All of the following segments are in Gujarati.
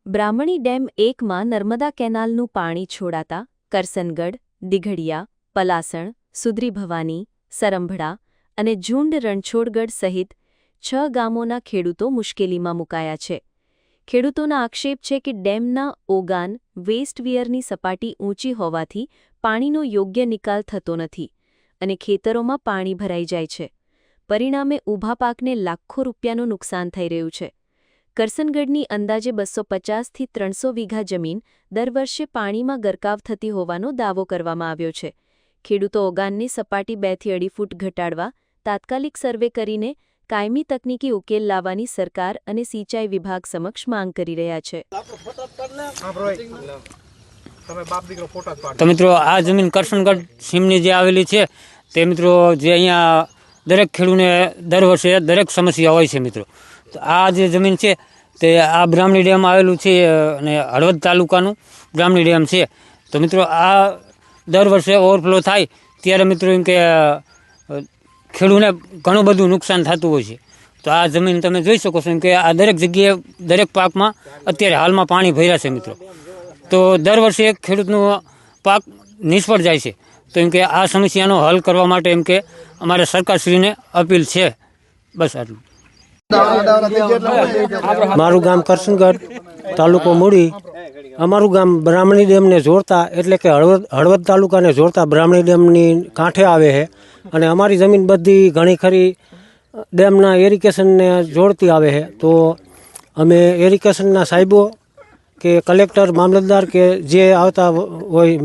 બ્રાહ્મણી ડેમ 1માં નર્મદા કેનાલનું પાણી છોડાતા કરસનગઢ, દિઘડિયા, પલાસણ, સુદ્રી ભવાની, સરંભડા અને ઝુંડ રણછોડગઢ સહિત 6 ગામોના ખેડૂતો મુશ્કેલીમાં મુકાયા છે. ખેડૂતોના આક્ષેપ છે કે ડેમના ઓગાન વેસ્ટવિયરની સપાટી ઊંચી હોવાથી પાણીનો યોગ્ય નિકાલ થતો નથી અને ખેતરોમાં પાણી ભરાઈ જાય છે. પરિણામે ઊભા પાકને લાખો રૂપિયાનું નુકસાન થઈ રહ્યું છે. કરસનગઢની અંદાજે 250થી 300 વીઘા જમીન દર વર્ષે પાણીમાં ગરકાવ થતી હોવાનો દાવો કરવામાં આવ્યો છે. ખેડૂતો ઓગાનની સપાટી 2 થી 2.5 ફૂટ ઘટાડવા તાત્કાલિક સર્વે કરીને કાયમી તકનીકી ઉકેલ લાવવાની સરકાર અને સિંચાઈ વિભાગ સમક્ષ માંગ કરી રહ્યા છે. તો મિત્રો, આ જમીન કરસનગઢ સીમની જે આવેલી છે તે મિત્રો જે અહીંયા દરેક ખેડૂને દર વર્ષે દરેક સમસ્યા હોય છે. મિત્રો, તો આ જે જમીન છે તે આ બ્રાહ્મણી ડેમ આવેલું છે અને હળવદ તાલુકાનું બ્રાહ્મણી ડેમ છે. તો મિત્રો, આ દર વર્ષે ઓવરફ્લો થાય ત્યારે મિત્રો એમ કે ખેડૂને ઘણું બધું નુકસાન થતું હોય છે. તો આ જમીન તમે જોઈ શકો છો કે આ દરેક જગ્યાએ દરેક પાકમાં અત્યારે હાલમાં પાણી ભર્યા છે. મિત્રો, તો દર વર્ષે ખેડૂતનો પાક નિષ્ફળ જાય છે. તો એમ કે આ સમસ્યાનો હલ કરવા માટે એમ કે અમારે સરકારશ્રીને અપીલ છે. બસ આટલું. મારું ગામ કરસનગઢ, તાલુકો મૂડી. અમારું ગામ બ્રાહ્મણી ડેમને જોડતા એટલે કે હળવદ તાલુકાને જોડતા બ્રાહ્મણી ડેમની કાંઠે આવે છે અને અમારી જમીન બધી ઘણી ખરી ડેમના એરિગેશનને જોડતી આવે છે. તો અમે એરિગેશનના સાહેબો કે કલેક્ટર, મામલતદાર કે જે આવતા હોય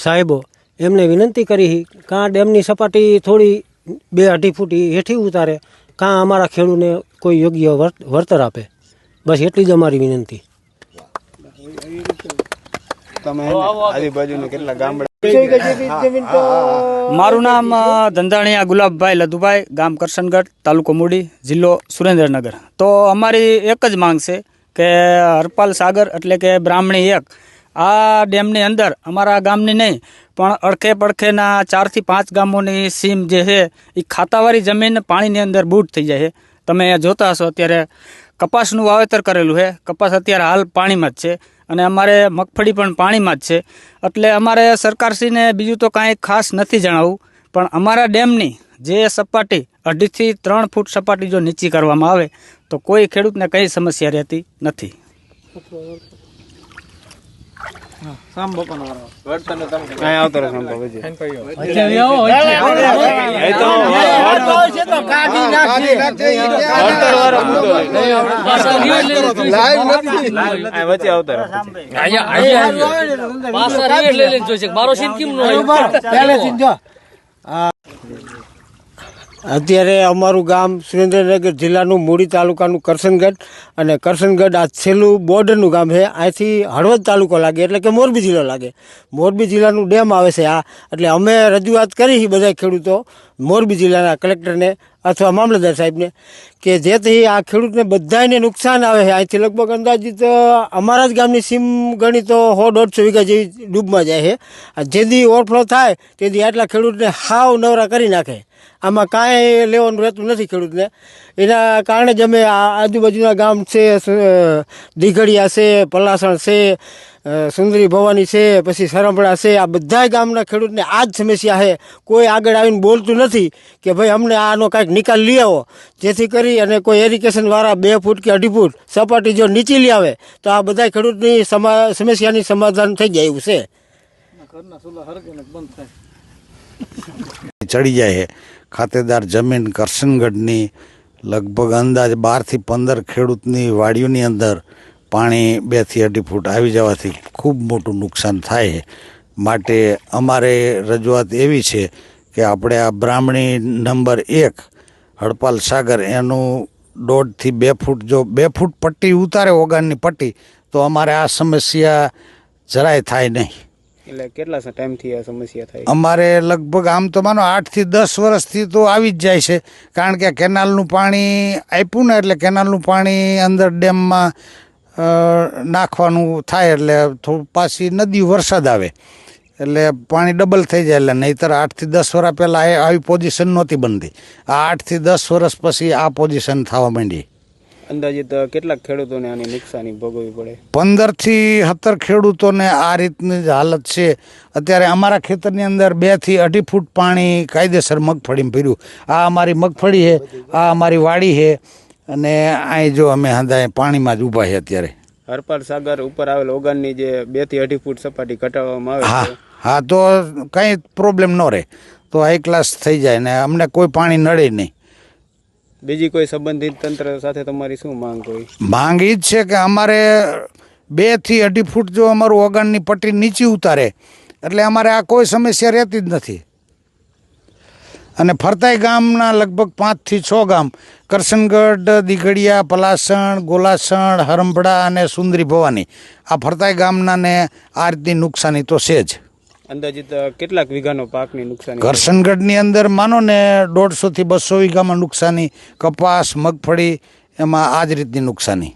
સાહેબો એમને વિનંતી કરી કાં ડેમની સપાટી થોડી 2-2.5 ફૂટ હેઠી ઉતારે, કાં અમારા ખેડૂને કોઈ યોગ્ય વળતર આપે. બસ એટલી જ અમારી વિનંતી. મારું નામ ધંધાણીયા ગુલાબભાઈ લધુભાઈ, ગામ કરસનગઢ, તાલુકો મૂડી, જિલ્લો સુરેન્દ્રનગર. તો અમારી એક જ માંગ છે કે હરપાલ સાગર એટલે કે બ્રાહ્મણી 1 આ ડેમની અંદર અમારા ગામની નહીં પણ અડખે પડખેના 4 થી 5 ગામોની સીમ જે છે એ ખાતાવાળી જમીન પાણીની અંદર બૂટ થઈ જાય છે. તમે જોતા હશો અત્યારે કપાસનું વાવેતર કરેલું છે. કપાસ અત્યારે હાલ પાણીમાં જ છે અને અમારે મગફળી પણ પાણીમાં જ છે. એટલે અમારે સરકારશ્રીને બીજું તો કાંઈ ખાસ નથી જણાવવું, પણ અમારા ડેમની જે સપાટી 2.5 થી 3 ફૂટ સપાટી જો નીચી કરવામાં આવે તો કોઈ ખેડૂતને કંઈ સમસ્યા રહેતી નથી. અત્યારે અમારું ગામ સુરેન્દ્રનગર જિલ્લાનું મૂડી તાલુકાનું કરસનગઢ અને કરસનગઢ આ છેલ્લું બોર્ડરનું ગામ છે. અહીંથી હળવદ તાલુકો લાગે એટલે કે મોરબી જિલ્લો લાગે. મોરબી જિલ્લાનું ડેમ આવે છે આ. એટલે અમે રજૂઆત કરી બધા ખેડૂતો મોરબી જિલ્લાના કલેક્ટરને અથવા મામલતદાર સાહેબને કે જેથી આ ખેડૂતને બધાને નુકસાન આવે છે. અહીંથી લગભગ અંદાજિત અમારા જ ગામની સીમ ગણી તો 100-150 વીઘા જેવી ડૂબમાં જાય છે. જેથી ઓવરફ્લો થાય તેથી આટલા ખેડૂતને હાવ નવરા કરી નાખે. આમાં કાંઈ લેવાનું રહેતું નથી ખેડૂતને. એના કારણે જ અમે આ આજુબાજુના ગામ છે, દિઘડિયા છે, પલાસણ છે, સુંદરી ભવાની છે, પછી સરંભડા છે, આ બધા ગામના ખેડૂતને આ જ સમસ્યા છે. કોઈ આગળ આવીને બોલતું નથી કે ભાઈ અમને આનો કાંઈક નિકાલ લઈ આવો, જેથી કરી અને કોઈ એરિગેશનવાળા 2 ફૂટ કે 2.5 ફૂટ સપાટી જો નીચી લઈ આવે તો આ બધા ખેડૂતની સમસ્યાની સમાધાન થઈ જાય એવું છે. ચડી જાય છે. ખાતેદાર જમીન કરસનગઢની લગભગ અંદાજ 12 થી 15 ખેડૂતની વાડીઓની અંદર પાણી 2 થી 2.5 ફૂટ આવી જવાથી ખૂબ મોટું નુકસાન થાય છે. માટે અમારે રજૂઆત એવી છે કે આપણે આ બ્રાહ્મણી નંબર 1 હરપાલ સાગર એનું 1.5 થી 2 ફૂટ જો 2 ફૂટ પટ્ટી ઉતારે ઓગાનની પટ્ટી તો અમારે આ સમસ્યા જરાય થાય નહીં. એટલે કેટલા ટાઈમથી આ સમસ્યા થાય? અમારે લગભગ આમ તો માનો 8 થી 10 વર્ષથી તો આવી જ જાય છે. કારણ કે કેનાલનું પાણી આપ્યું ને એટલે કેનાલનું પાણી અંદર ડેમમાં નાખવાનું થાય એટલે થોડું પાછી નદી વરસાદ આવે એટલે પાણી ડબલ થઈ જાય. એટલે નહીંતર 8 થી 10 વર્ષ પહેલાં આવી પોઝિશન નહોતી બનતી. આ 8 થી 10 વર્ષ પછી આ પોઝિશન થવા માંડી. અંદાજિત કેટલાક ખેડૂતોને આની નુકસાની ભોગવવી પડે? 15 થી 17 ખેડૂતોને આ રીતની જ હાલત છે. અત્યારે અમારા ખેતરની અંદર 2 થી 2.5 ફૂટ પાણી કાયદેસર મગફળીમાં ભર્યું. આ અમારી મગફળી છે, આ અમારી વાડી છે, અને અહીં જો અમે હંધાય પાણીમાં જ ઊભા છે અત્યારે. હરપાલ સાગર ઉપર આવેલ ઓગાનની જે 2 થી 2.5 ફૂટ સપાટી ઘટાડવામાં આવે હા છે, હા, તો કંઈ પ્રોબ્લેમ ન રહે, તો હાઈ ક્લાસ થઈ જાય ને અમને કોઈ પાણી નડે નહીં. બીજી કોઈ સંબંધિત તંત્ર સાથે તમારી શું માંગ હોય? માંગ એ જ છે કે અમારે 2 થી 2.5 ફૂટ જો અમારું ઓગાણની પટ્ટી નીચી ઉતારે એટલે અમારે આ કોઈ સમસ્યા રહેતી જ નથી. અને ફરતાઈ ગામના લગભગ 5 થી 6 ગામ કરશનગઢ, દિઘડિયા, પલાસણ, ગોલાસણ, હરંભડા અને સુંદરી ભવાની, આ ફરતાઈ ગામનાને આ રીતની નુકસાની તો છે જ. અંદાજિત કેટલાક વીઘાનો પાકની નુકસાની? કરશનગઢની અંદર માનો ને 150 થી 200 વીઘામાં નુકસાની, કપાસ, મગફળી, એમાં આ જ રીતની નુકસાની.